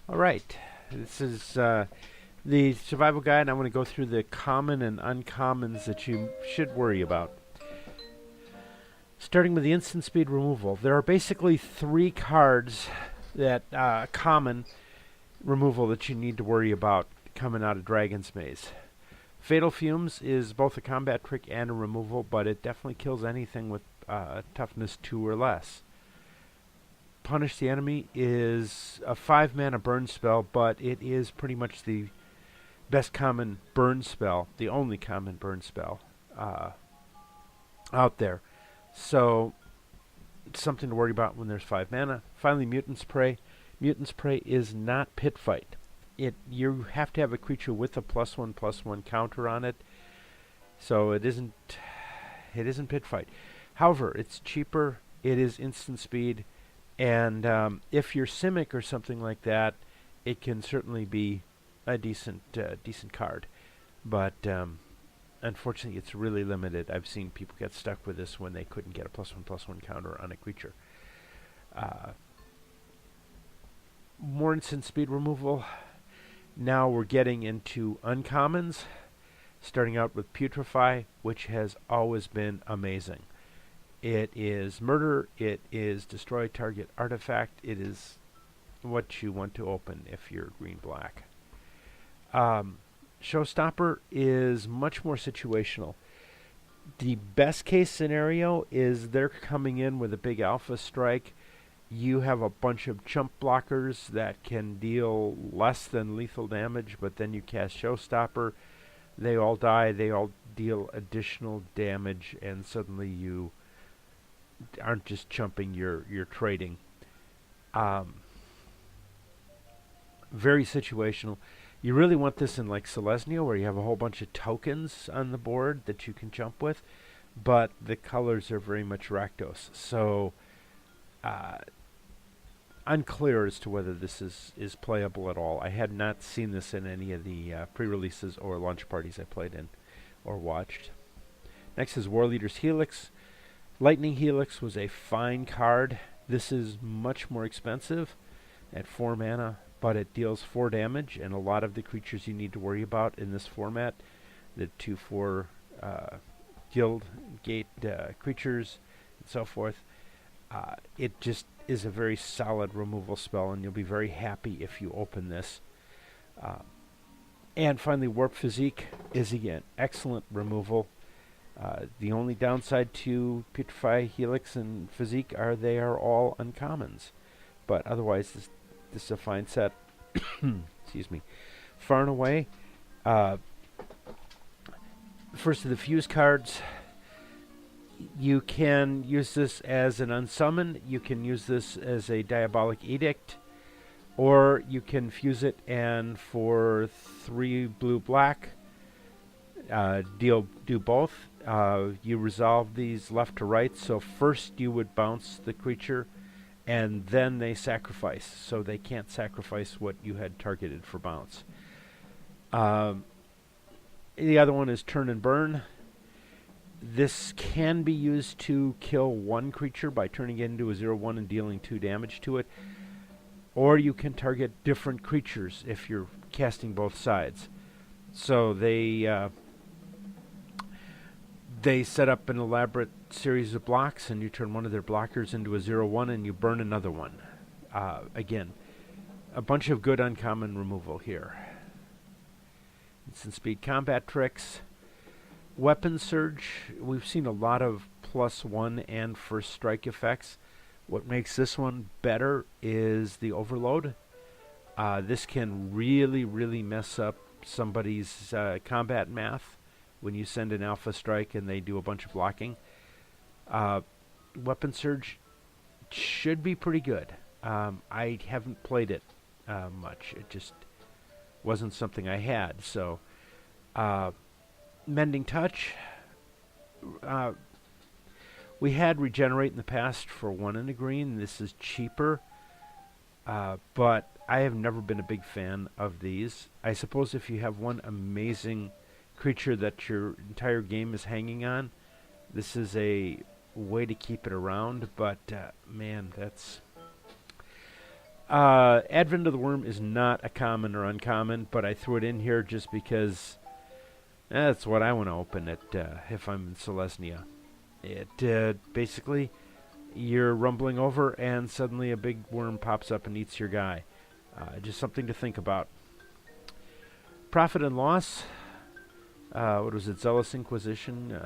All right, this is the survival guide. I'm going to go through the common and uncommons that you should worry about. Starting with the instant speed removal, there are basically three cards that common removal that you need to worry about coming out of Dragon's Maze. Fatal Fumes is both a combat trick and a removal, but it definitely kills anything with toughness 2 or less. Punish the Enemy is a 5-mana burn spell, but it is pretty much the best common burn spell, the only common burn spell out there. So it's something to worry about when there's 5 mana. Finally, Mutant's Prey. Mutant's Prey is not pit fight. You have to have a creature with a +1/+1 counter on it, so it isn't pit fight. However, it's cheaper. It is instant speed. And if you're Simic or something like that, it can certainly be a decent card. But unfortunately, it's really limited. I've seen people get stuck with this when they couldn't get a +1/+1 counter on a creature. More instant speed removal. Now we're getting into uncommons, starting out with Putrefy, which has always been amazing. It is murder, it is destroy target artifact, it is what you want to open if you're green-black. Showstopper is much more situational. The best case scenario is they're coming in with a big alpha strike. You have a bunch of chump blockers that can deal less than lethal damage, but then you cast Showstopper, they all die, they all deal additional damage, and suddenly you aren't just chumping, you're trading. Very situational. You really want this in like Selesnya, where you have a whole bunch of tokens on the board that you can jump with, but the colors are very much Rakdos. So unclear as to whether this is playable at all. I had not seen this in any of the pre-releases or launch parties I played in or watched. Next is War Leader's Helix. Lightning Helix was a fine card. This is much more expensive at 4 mana, but it deals 4 damage, and a lot of the creatures you need to worry about in this format, the 2/4 guild gate creatures and so forth, it just is a very solid removal spell, and you'll be very happy if you open this. And finally, Warp Physique is again excellent removal. The only downside to Putrefy, Helix, and Physique are they are all uncommons. But otherwise, this is a fine set. Excuse me. Far and away, first of the Fuse cards, you can use this as an unsummon, you can use this as a Diabolic Edict, or you can fuse it and for 3 blue-black, do both. You resolve these left to right, so first you would bounce the creature, and then they sacrifice, so they can't sacrifice what you had targeted for bounce. The other one is Turn and Burn. This can be used to kill one creature by turning it into a 0/1 and dealing 2 damage to it, or you can target different creatures if you're casting both sides. So they set up an elaborate series of blocks, and you turn one of their blockers into a 0/1 and you burn another one. Again, a bunch of good uncommon removal here. Instant speed combat tricks. Weapon Surge, we've seen a lot of +1 and first strike effects. What makes this one better is the overload. This can really, really mess up somebody's combat math when you send an alpha strike and they do a bunch of blocking. Weapon Surge should be pretty good. I haven't played it much. It just wasn't something I had. So, Mending Touch. We had Regenerate in the past for 1 and a green. This is cheaper, but I have never been a big fan of these. I suppose if you have one amazing creature that your entire game is hanging on, this is a way to keep it around, but man, that's Advent of the Worm is not a common or uncommon, but I threw it in here just because that's what I want to open it if I'm in Selesnya. It basically, you're rumbling over and suddenly a big worm pops up and eats your guy. Just something to think about. Profit and loss, what was it, Zealous Inquisition,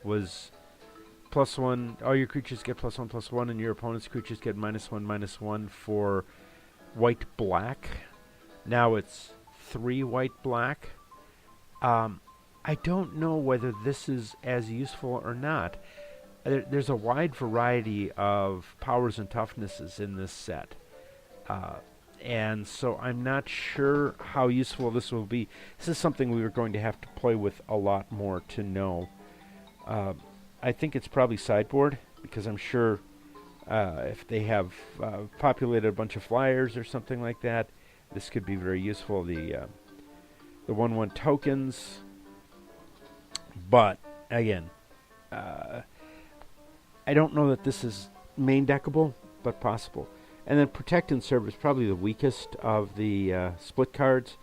was +1, all your creatures get +1/+1, and your opponent's creatures get -1/-1 for white-black. Now it's 3 white-black. I don't know whether this is as useful or not. There's a wide variety of powers and toughnesses in this set. And so I'm not sure how useful this will be. This is something we are going to have to play with a lot more to know. I think it's probably sideboard, because I'm sure if they have populated a bunch of flyers or something like that, this could be very useful. The 1/1 tokens, but again, I don't know that this is main deckable, but possible. And then Protect and Serve is probably the weakest of the split cards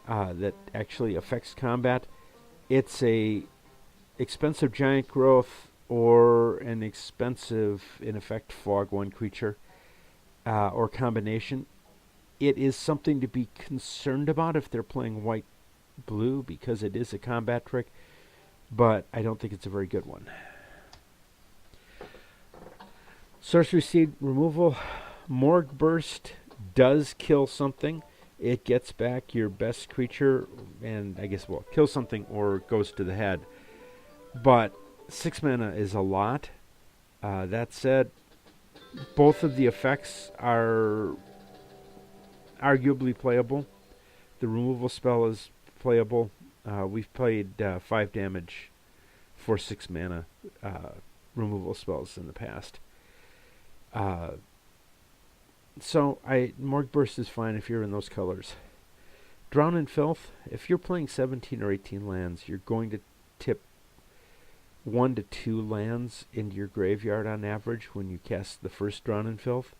that actually affects combat. It's a expensive giant growth or an expensive, in effect, fog 1 creature or combination. It is something to be concerned about if they're playing white-blue, because it is a combat trick, but I don't think it's a very good one. Sorcery Seed removal. Morgue Burst does kill something. It gets back your best creature, and I guess, well, kills something or goes to the head. But 6 mana is a lot. That said, both of the effects are arguably playable. The removal spell is playable. We've played 5 damage for 6 mana removal spells in the past. So Morgue Burst is fine if you're in those colors. Drown in Filth, if you're playing 17 or 18 lands, you're going to tip 1 to 2 lands into your graveyard on average when you cast the first Drown in Filth.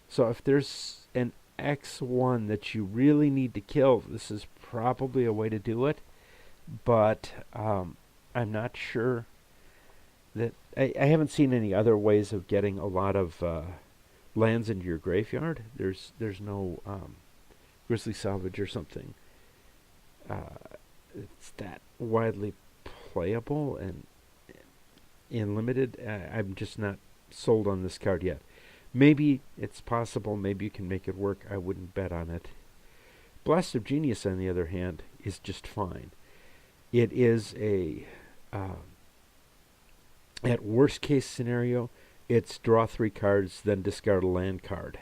So if there's an X1 that you really need to kill, this is probably a way to do it. But I'm not sure that I haven't seen any other ways of getting a lot of lands into your graveyard. There's no Grizzly Salvage or something. It's that widely playable and in limited. I'm just not sold on this card yet. Maybe it's possible. Maybe you can make it work. I wouldn't bet on it. Blast of Genius, on the other hand, is just fine. It is a at worst case scenario, it's draw 3 cards, then discard a land card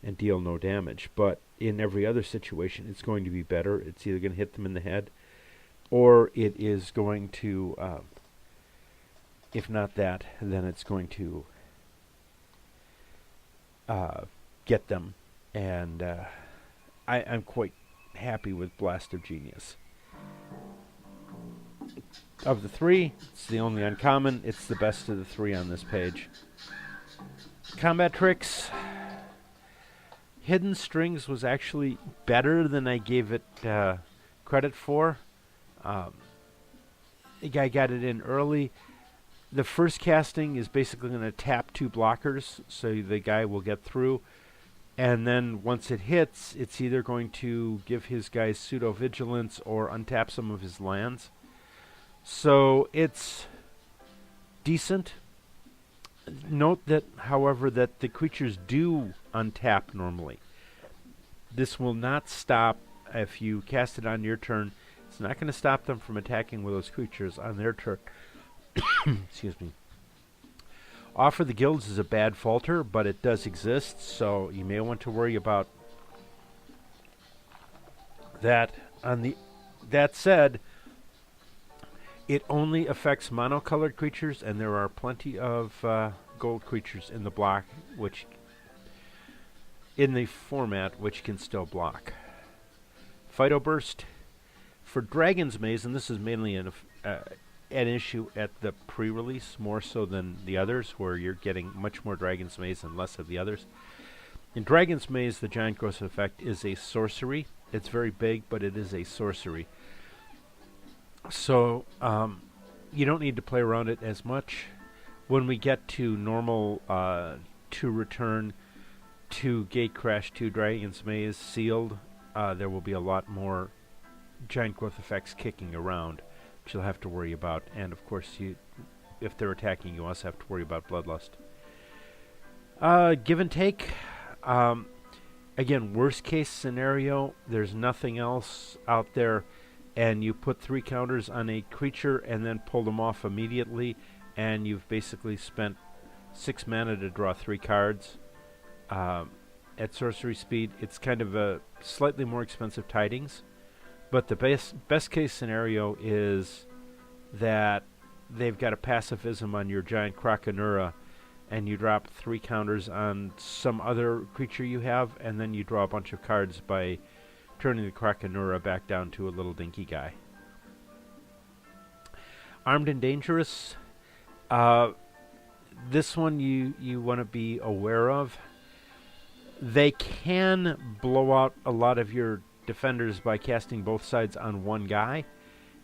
and deal no damage. But in every other situation, it's going to be better. It's either going to hit them in the head, or it is going to, if not that, then it's going to get them. And I'm quite happy with Blast of Genius. Of the 3, it's the only uncommon. It's the best of the 3 on this page. Combat tricks. Hidden Strings was actually better than I gave it credit for. The guy got it in early. The first casting is basically going to tap 2 blockers, so the guy will get through. And then once it hits, it's either going to give his guys pseudo-vigilance or untap some of his lands. So it's decent. Note that, however, that the creatures do untap normally. This will not stop if you cast it on your turn. It's not going to stop them from attacking with those creatures on their turn. Excuse me. Offer the Guilds is a bad falter, but it does exist, so you may want to worry about that. That said, it only affects monocolored creatures, and there are plenty of gold creatures in the block, which in the format, which can still block. Phytoburst for Dragon's Maze, and this is mainly an issue at the pre-release, more so than the others, where you're getting much more Dragon's Maze and less of the others. In Dragon's Maze, the giant growth effect is a sorcery. It's very big, but it is a sorcery. So you don't need to play around it as much. When we get to normal to return to Gate Crash 2 Dragon's Maze sealed, there will be a lot more giant growth effects kicking around, which you'll have to worry about. And of course, if they're attacking, you also have to worry about Bloodlust. Give and take. Again, worst case scenario, there's nothing else out there, and you put 3 counters on a creature and then pull them off immediately, and you've basically spent 6 mana to draw 3 cards. At sorcery speed, it's kind of a slightly more expensive Tidings, but the best case scenario is that they've got a pacifism on your giant Krakenura, and you drop 3 counters on some other creature you have, and then you draw a bunch of cards by turning the Krakenura back down to a little dinky guy. Armed and Dangerous. This one you want to be aware of. They can blow out a lot of your defenders by casting both sides on one guy,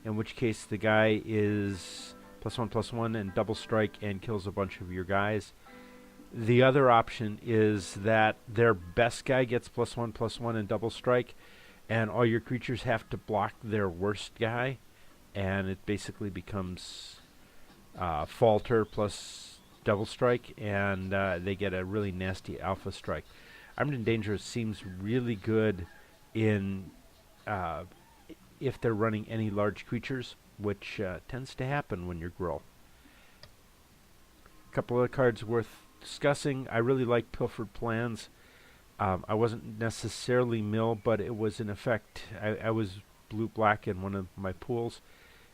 in which case the guy is +1/+1 and double strike and kills a bunch of your guys. The other option is that their best guy gets +1/+1 and double strike, and all your creatures have to block their worst guy, and it basically becomes Falter plus double strike, and they get a really nasty alpha strike. Armed and Dangerous seems really good in if they're running any large creatures, which tends to happen when you're Gruul. A couple of cards worth discussing. I really like Pilfered Plans. I wasn't necessarily mill, but it was in effect, I was blue-black in one of my pools.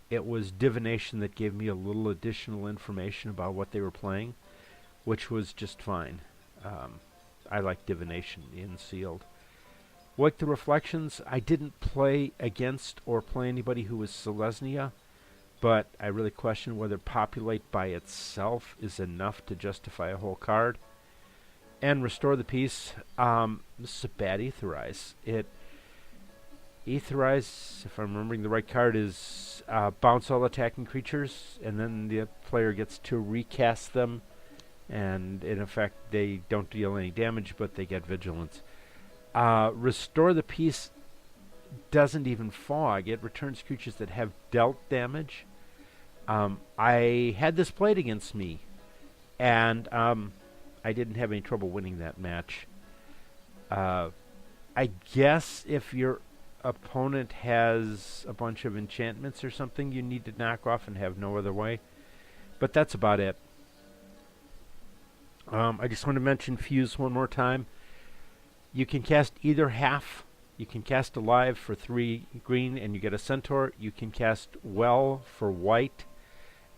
It was Divination that gave me a little additional information about what they were playing, which was just fine. I like Divination in sealed. Wake the Reflections. I didn't play against or play anybody who was Selesnya, but I really question whether Populate by itself is enough to justify a whole card. And Restore the Peace. This is a bad Aetherize. Aetherize, if I'm remembering the right card, is bounce all attacking creatures, and then the player gets to recast them, and in effect they don't deal any damage, but they get Vigilance. Restore the Peace doesn't even fog. It returns creatures that have dealt damage. I had this played against me, and I didn't have any trouble winning that match. I guess if your opponent has a bunch of enchantments or something you need to knock off and have no other way. But that's about it. I just want to mention Fuse one more time. You can cast either half. You can cast Alive for 3 green and you get a Centaur. You can cast Well for white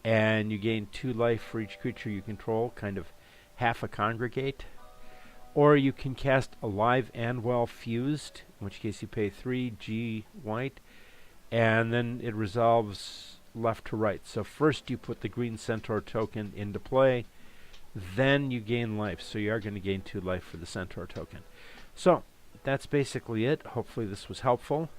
and you gain 2 life for each creature you control, kind of half a Congregate. Or you can cast Alive and Well fused, in which case you pay 3 G white, and then it resolves left to right. So first you put the green Centaur token into play, then you gain life. So you are going to gain 2 life for the Centaur token. So that's basically it. Hopefully this was helpful.